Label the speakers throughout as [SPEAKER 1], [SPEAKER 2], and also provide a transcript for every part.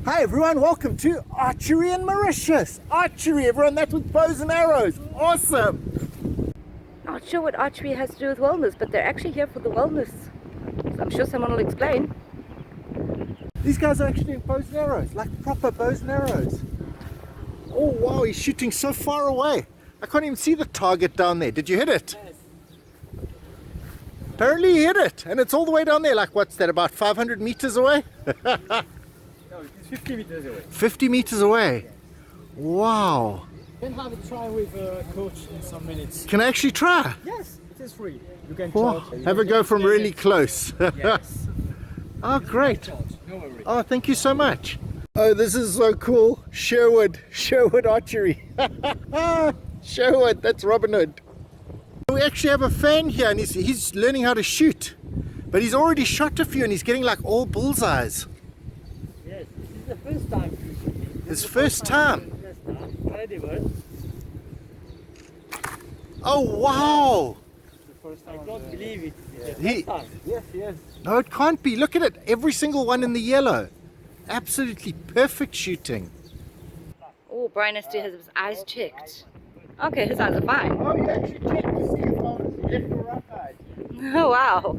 [SPEAKER 1] Hi everyone, welcome to Archery in Mauritius. Archery, everyone, that's with bows and arrows. Awesome.
[SPEAKER 2] Not sure what archery has to do with wellness, but they're actually here for the wellness. So I'm sure someone will explain.
[SPEAKER 1] These guys are actually doing bows and arrows, like proper bows and arrows. Oh wow, he's shooting so far away. I can't even see the target down there. Did you hit it?
[SPEAKER 3] Yes.
[SPEAKER 1] Apparently he hit it, and it's all the way down there. Like, what's that, about 500 meters away?
[SPEAKER 3] No, it's 50 meters away.
[SPEAKER 1] 50 meters away. Wow.
[SPEAKER 3] Can have a try with a coach in some minutes.
[SPEAKER 1] Can I actually try?
[SPEAKER 3] Yes, it is free. You can
[SPEAKER 1] Oh,
[SPEAKER 3] charge.
[SPEAKER 1] have a go from really close.
[SPEAKER 3] Yes.
[SPEAKER 1] Oh, great.
[SPEAKER 3] No worries.
[SPEAKER 1] Oh, thank you so much. Oh, this is so cool. Sherwood Archery. Sherwood, that's Robin Hood. We actually have a fan here, and he's learning how to shoot. But he's already shot a few, and he's getting like all bullseyes.
[SPEAKER 3] Yes, this is the first time.
[SPEAKER 1] His first time.
[SPEAKER 3] Incredible.
[SPEAKER 1] Oh, wow.
[SPEAKER 3] The first time. I don't believe it.
[SPEAKER 1] Yes.
[SPEAKER 3] Yes.
[SPEAKER 1] No, it can't be. Look at it. Every single one in the yellow. Absolutely perfect shooting.
[SPEAKER 2] Oh, Bryan has to have his eyes checked. Okay, his eyes are fine.
[SPEAKER 1] Oh, you actually checked to see if I was left or right eye.
[SPEAKER 2] Oh, wow.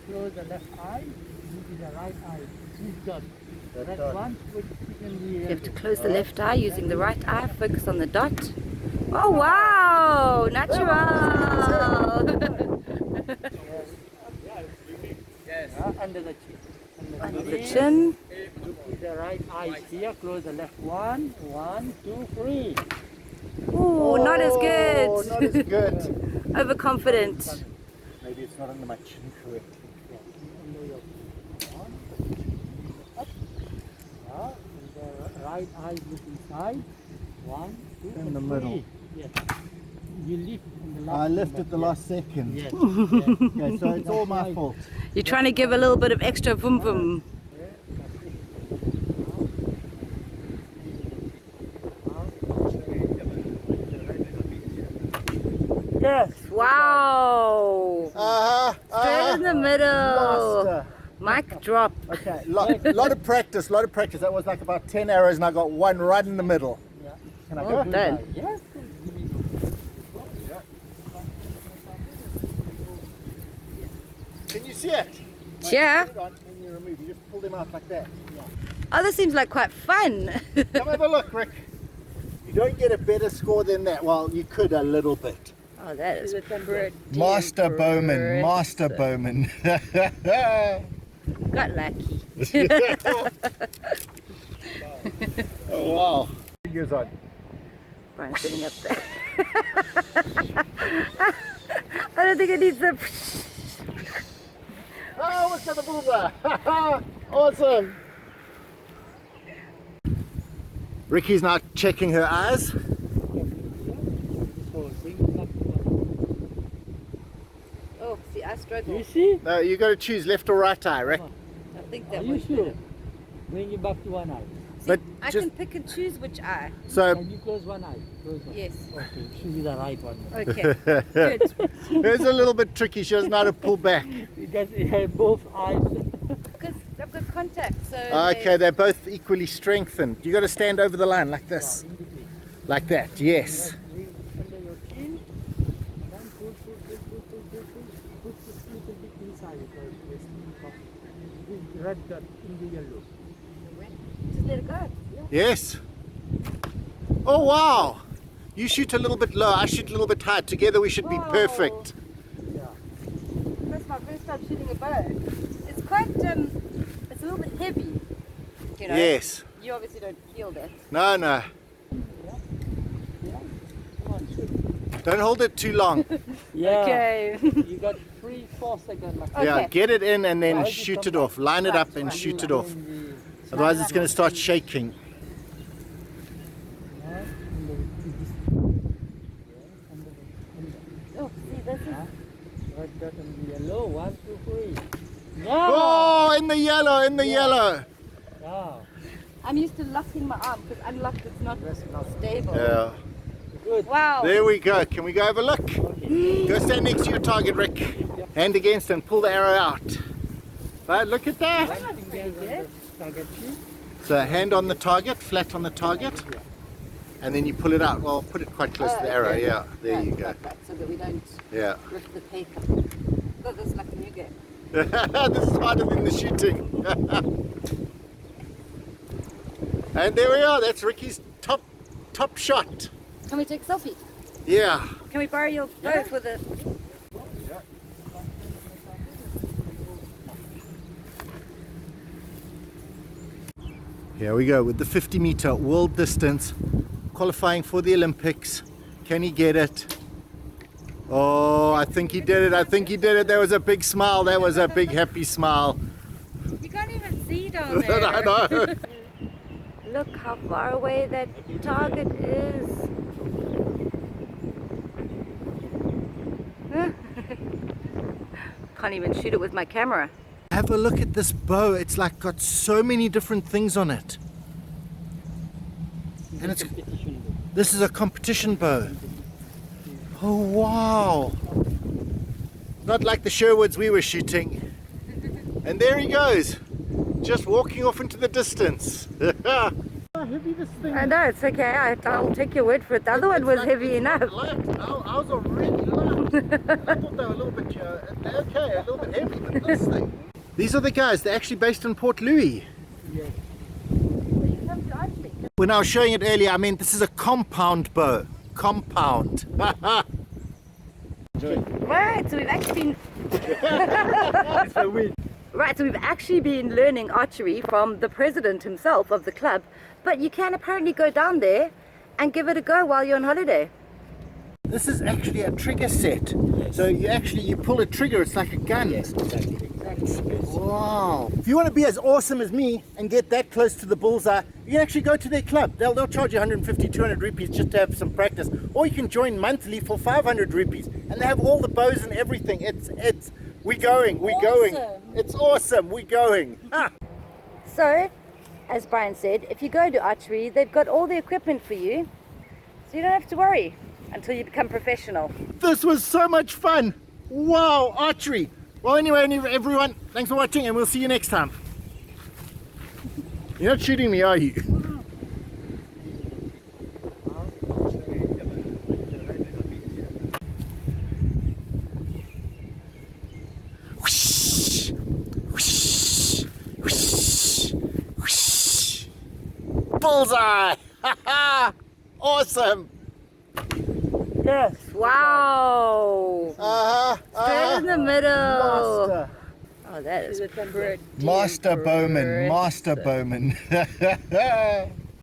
[SPEAKER 3] Close the left eye, this is the right eye. This dot. That one would in the
[SPEAKER 2] You have to close the left eye using the right eye, focus on the dot. Oh, wow! Natural!
[SPEAKER 3] Yes. Under the chin.
[SPEAKER 2] Under the chin.
[SPEAKER 3] Put the right eye here, close the left one. 1, 2, 3.
[SPEAKER 2] Oh, not as
[SPEAKER 1] Oh,
[SPEAKER 2] good.
[SPEAKER 1] not as good.
[SPEAKER 2] Overconfident.
[SPEAKER 1] Maybe it's not under my chin correctly.
[SPEAKER 3] Under your one. Up. And the right eye look inside. 1, 2,
[SPEAKER 1] In the
[SPEAKER 3] and
[SPEAKER 1] middle.
[SPEAKER 3] 3. Yes. You lift in the last
[SPEAKER 1] I left
[SPEAKER 3] number.
[SPEAKER 1] at the last second.
[SPEAKER 3] Yes.
[SPEAKER 1] Okay, so it's all my fault.
[SPEAKER 2] You're trying to give a little bit of extra boom boom.
[SPEAKER 3] Yes.
[SPEAKER 2] Wow! Straight in the middle.
[SPEAKER 1] Master.
[SPEAKER 2] Mic drop.
[SPEAKER 1] Okay, lot of practice, That was like about 10 arrows and I got one right in the middle.
[SPEAKER 3] Yeah.
[SPEAKER 1] Can I
[SPEAKER 2] Well
[SPEAKER 1] go?
[SPEAKER 2] done.
[SPEAKER 3] Yes.
[SPEAKER 1] Can you see it?
[SPEAKER 2] Yeah.
[SPEAKER 1] Put it on and you remove. You just pull them out like that.
[SPEAKER 2] Oh, this seems like quite fun.
[SPEAKER 1] Come have a look, Rick. You don't get a better score than that. Well, you could a little bit.
[SPEAKER 2] Oh, that is pretty.
[SPEAKER 1] Master Bowman.
[SPEAKER 2] Got lucky.
[SPEAKER 1] Oh, wow. Fingers on.
[SPEAKER 2] Bryan's sitting up there. I don't think it needs the.
[SPEAKER 1] Oh, what's got the bullseye? Awesome. Ricky's now checking her eyes.
[SPEAKER 2] Oh, see, I struggle.
[SPEAKER 3] You see?
[SPEAKER 1] No, you got to choose left or right eye, Rick.
[SPEAKER 2] I think
[SPEAKER 3] Are
[SPEAKER 2] that
[SPEAKER 3] you
[SPEAKER 2] was
[SPEAKER 3] sure?
[SPEAKER 2] better.
[SPEAKER 3] Bring it back to one eye.
[SPEAKER 2] See,
[SPEAKER 1] But
[SPEAKER 2] I
[SPEAKER 1] just-
[SPEAKER 2] can pick and choose which eye.
[SPEAKER 1] So
[SPEAKER 3] Can you close one eye? Close one.
[SPEAKER 2] Yes.
[SPEAKER 3] Okay, choose the right one.
[SPEAKER 2] Okay. Good.
[SPEAKER 1] it's a little bit tricky. She doesn't know how to pull back.
[SPEAKER 3] Because you have both eyes.
[SPEAKER 2] Because I've got contact, so.
[SPEAKER 1] Okay, they're both equally strengthened. You got to stand over the line like this.
[SPEAKER 3] In between.
[SPEAKER 1] Like that, yes.
[SPEAKER 3] Under your chin. And then pull. Put just a little bit inside because there's this red dot in the yellow.
[SPEAKER 2] Just let it go.
[SPEAKER 1] Yes. Oh, wow. You shoot a little bit low, I shoot a little bit high. Together we should be
[SPEAKER 2] Wow.
[SPEAKER 1] perfect.
[SPEAKER 3] Yeah.
[SPEAKER 2] That's my first time shooting a bow. It's quite, it's a little bit heavy. You know?
[SPEAKER 1] Yes.
[SPEAKER 2] You obviously don't feel that.
[SPEAKER 1] No.
[SPEAKER 3] Yeah. Come on, shoot.
[SPEAKER 1] Don't hold it too long.
[SPEAKER 3] Yeah.
[SPEAKER 2] Okay.
[SPEAKER 3] You got 3-4 seconds. Like
[SPEAKER 2] Okay.
[SPEAKER 1] Yeah, get it in and then
[SPEAKER 3] Right,
[SPEAKER 1] shoot
[SPEAKER 3] come
[SPEAKER 1] it off. Line it up and
[SPEAKER 2] Right.
[SPEAKER 1] shoot it off.
[SPEAKER 3] In
[SPEAKER 1] Otherwise it's going to start shaking.
[SPEAKER 2] Oh, see, this is.
[SPEAKER 3] Red dot in the yellow. 1, 2, 3. Yeah.
[SPEAKER 1] Oh, in the yellow.
[SPEAKER 3] Yeah.
[SPEAKER 2] I'm used to locking my arm because unlocked it's not stable.
[SPEAKER 1] Yeah.
[SPEAKER 3] Good.
[SPEAKER 2] Wow.
[SPEAKER 1] There we go. Can we go have a look?
[SPEAKER 3] Okay.
[SPEAKER 1] Go stand next to your target, Rick. Hand against and pull the arrow out. But look at that.
[SPEAKER 3] Target sheet.
[SPEAKER 1] So hand on the target, flat on the target, and then you pull it out. Well, put it quite close to the arrow.
[SPEAKER 2] Okay.
[SPEAKER 1] Yeah, there you go.
[SPEAKER 2] Like that, so that we don't
[SPEAKER 1] Yeah.
[SPEAKER 2] rip the paper. Got this like a new game.
[SPEAKER 1] This is harder than the shooting. And there we are. That's Ricky's top shot.
[SPEAKER 2] Can we take a selfie?
[SPEAKER 1] Yeah.
[SPEAKER 2] Can we borrow your bow for the...
[SPEAKER 1] Here we go with the 50-meter world distance, qualifying for the Olympics. Can he get it? Oh, I think he did it. I think he did it. There was a big smile. That was a big happy smile.
[SPEAKER 2] You can't even see down there.
[SPEAKER 1] I know.
[SPEAKER 2] Look how far away that target is. Can't even shoot it with my camera.
[SPEAKER 1] Have a look at this bow. It's like got so many different things on it. And it's this is a competition bow. Oh wow. Not like the Sherwoods we were shooting. And there he goes. Just walking off into the distance. How heavy this thing
[SPEAKER 2] I know, it's okay. I'll take your word for it. The other one was heavy enough.
[SPEAKER 1] Light. I was already light. I thought they were a little bit okay, a little bit heavy, but this thing. These are the guys. They're actually based in Port Louis.
[SPEAKER 3] Yeah.
[SPEAKER 1] When I was showing it earlier, I mean this is a compound bow. Compound.
[SPEAKER 2] Right, so we've actually been Right, so we've actually been learning archery from the president himself of the club, but you can apparently go down there and give it a go while you're on holiday.
[SPEAKER 1] This is actually a trigger set.
[SPEAKER 3] Yes.
[SPEAKER 1] So you pull a trigger, it's like a gun.
[SPEAKER 3] Yes, exactly.
[SPEAKER 1] Wow. If you want to be as awesome as me and get that close to the bullseye, you can actually go to their club. They'll charge you 150, 200 rupees just to have some practice. Or you can join monthly for 500 rupees. And they have all the bows and everything. We're going. It's awesome, we're going. Ah.
[SPEAKER 2] So, as Bryan said, if you go to archery, they've got all the equipment for you, so you don't have to worry until you become professional.
[SPEAKER 1] This was so much fun. Wow, archery. Well, anyway, everyone, thanks for watching and we'll see you next time. You're not shooting me, are you? Whoosh, whoosh, whoosh, whoosh. Bullseye! Awesome! Yes!
[SPEAKER 2] Wow! Straight in the middle.
[SPEAKER 1] Master.
[SPEAKER 2] Oh, that is pretty.
[SPEAKER 1] Master Bowman.